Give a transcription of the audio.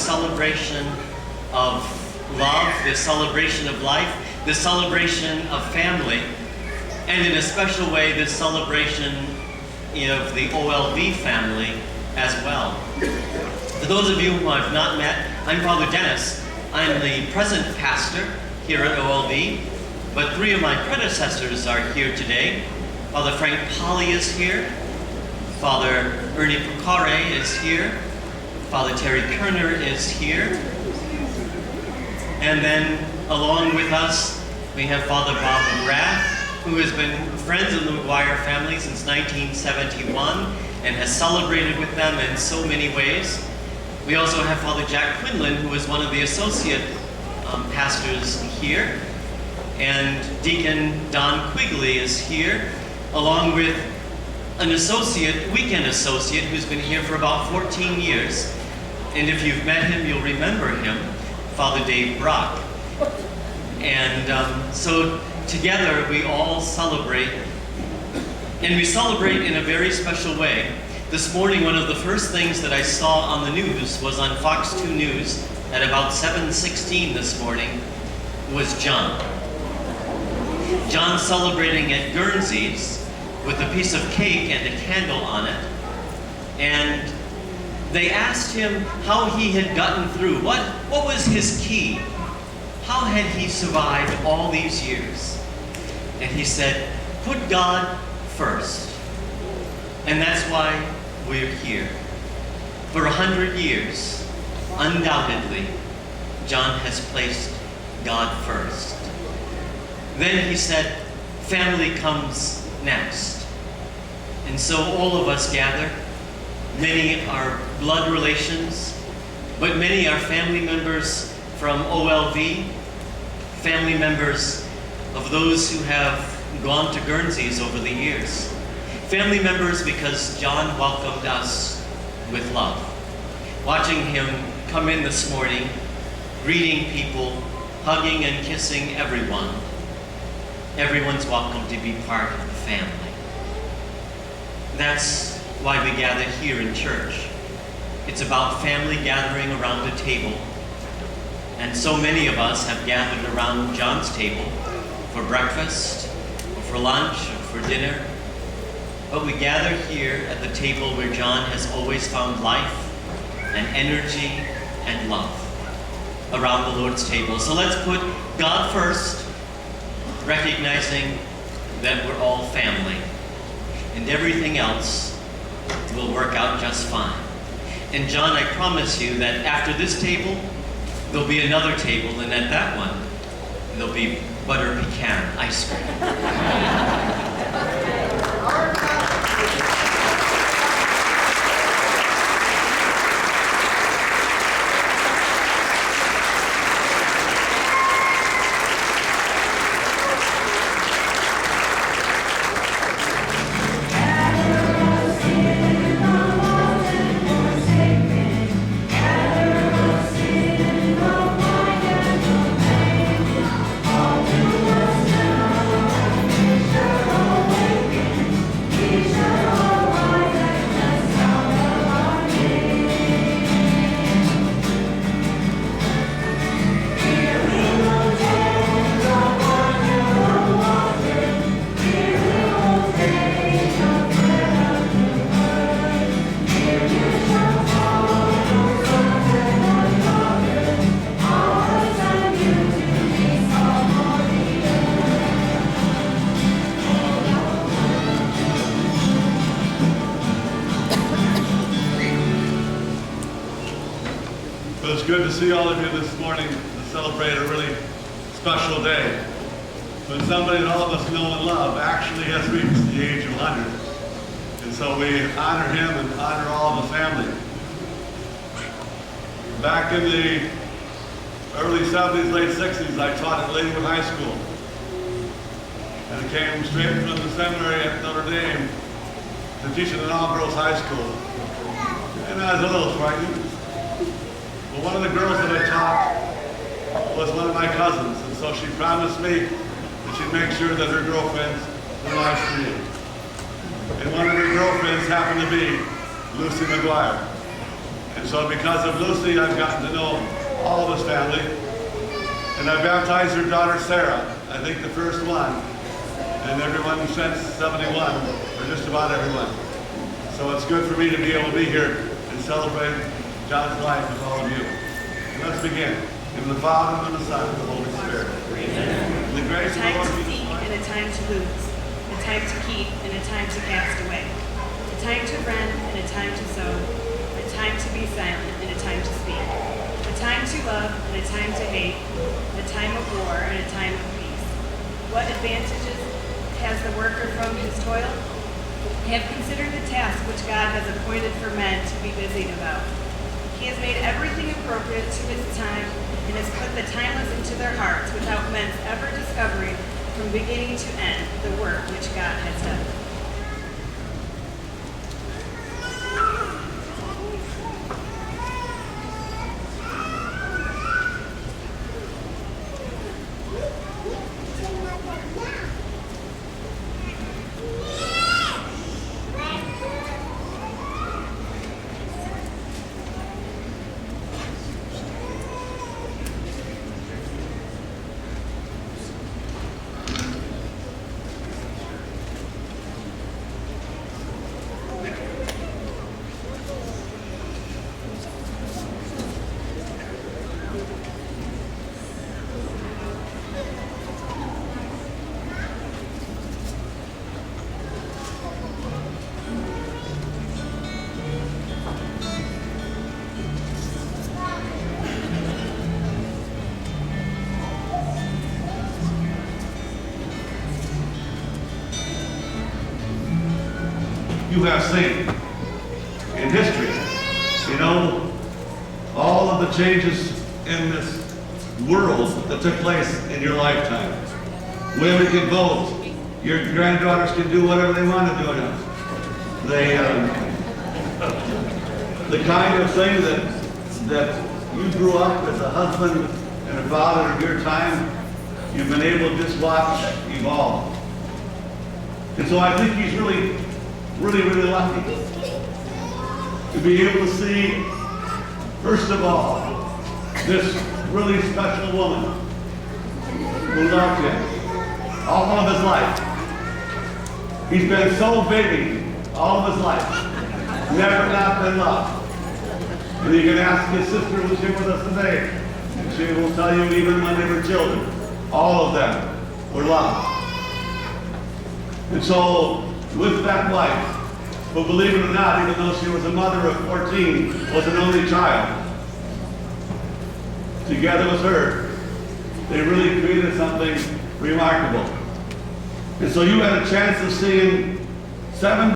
celebration of love, this celebration of life, this celebration of family, and in a special way, this celebration of the OLV family as well. For those of you who I've not met, I'm Father Dennis. I'm the present pastor here at OLV, but three of my predecessors are here today. Father Frank Polly is here, Father Ernie Picare is here, Father Terry Kerner is here, and then along with us, we have Father Bob McGrath, who has been friends of the McGuire family since 1971 and has celebrated with them in so many ways. We also have Father Jack Quinlan, who is one of the associate pastors here, and Deacon Don Quigley is here, along with an associate, weekend associate, who's been here for about 14 years. And if you've met him, you'll remember him, Father Dave Brock. And so together we all celebrate, and we celebrate in a very special way. This morning, one of the first things that I saw on the news was on Fox 2 News at about 7:16 this morning was John. John celebrating at Guernsey's with a piece of cake and a candle on it. And they asked him how he had gotten through. What was his key? How had he survived all these years? And he said, put God first. And that's why we're here. For 100 years, undoubtedly, John has placed God first. Then he said, family comes next. And so all of us gather. Many are blood relations, but many are family members from OLV, family members of those who have gone to Guernsey's over the years. Family members because John welcomed us with love. Watching him come in this morning, greeting people, hugging and kissing everyone. Everyone's welcome to be part of the family. That's why we gather here in church. It's about family gathering around a table. And so many of us have gathered around John's table for breakfast, or for lunch, or for dinner. But we gather here at the table where John has always found life and energy and love around the Lord's table. So let's put God first, recognizing that we're all family, and everything else will work out just fine. And John, I promise you that after this table, there'll be another table, and at that one, there'll be butter pecan ice cream. It's good to see all of you this morning to celebrate a really special day. When somebody that all of us know and love actually has reached the age of 100. And so we honor him and honor all of the family. Back in the early 70s, late 60s, I taught at Lakewood High School. And I came straight from the seminary at Notre Dame to teach at an all-girls high school. And I was a little frightened. But one of the girls that I taught was one of my cousins, and so she promised me that she'd make sure that her girlfriends were nice to me. And one of her girlfriends happened to be Lucy McGuire. And And so because of Lucy, I've gotten to know all of his family. And I baptized her daughter Sarah, I think the first one. And everyone since 71, or just about everyone. So it's good for me to be able to be here and celebrate John's life with all of you. And let's begin. In the Father, and the Son, and the Holy Spirit. Amen. In the grace of the time Lord to Jesus seek Christ. and a time to lose, a time to keep and a time to cast away, a time to rend and a time to sow, a time to be silent and a time to speak, a time to love and a time to hate, a time of war and a time of peace. What advantages has the worker from his toil? Have considered the task which God has appointed for men to be busied about. He has made everything appropriate to its time and has put the timeless into their hearts without men's ever discovering from beginning to end the work which God has done. You have seen in history, you know, all of the changes in this world that took place in your lifetime. Women can vote. Your granddaughters can do whatever they want to do now. They, the kind of thing that you grew up as a husband and a father of your time, you've been able to just watch evolve. And so I think he's really lucky to be able to see, first of all, this really special woman who loved him all of his life. He's been so busy all of his life, never not been loved. And you can ask his sister who's here with us today, and she will tell you even when they were children, all of them were loved. And so, with that wife, who, believe it or not, even though she was a mother of 14, was an only child, together with her, they really created something remarkable. And so you had a chance of seeing 7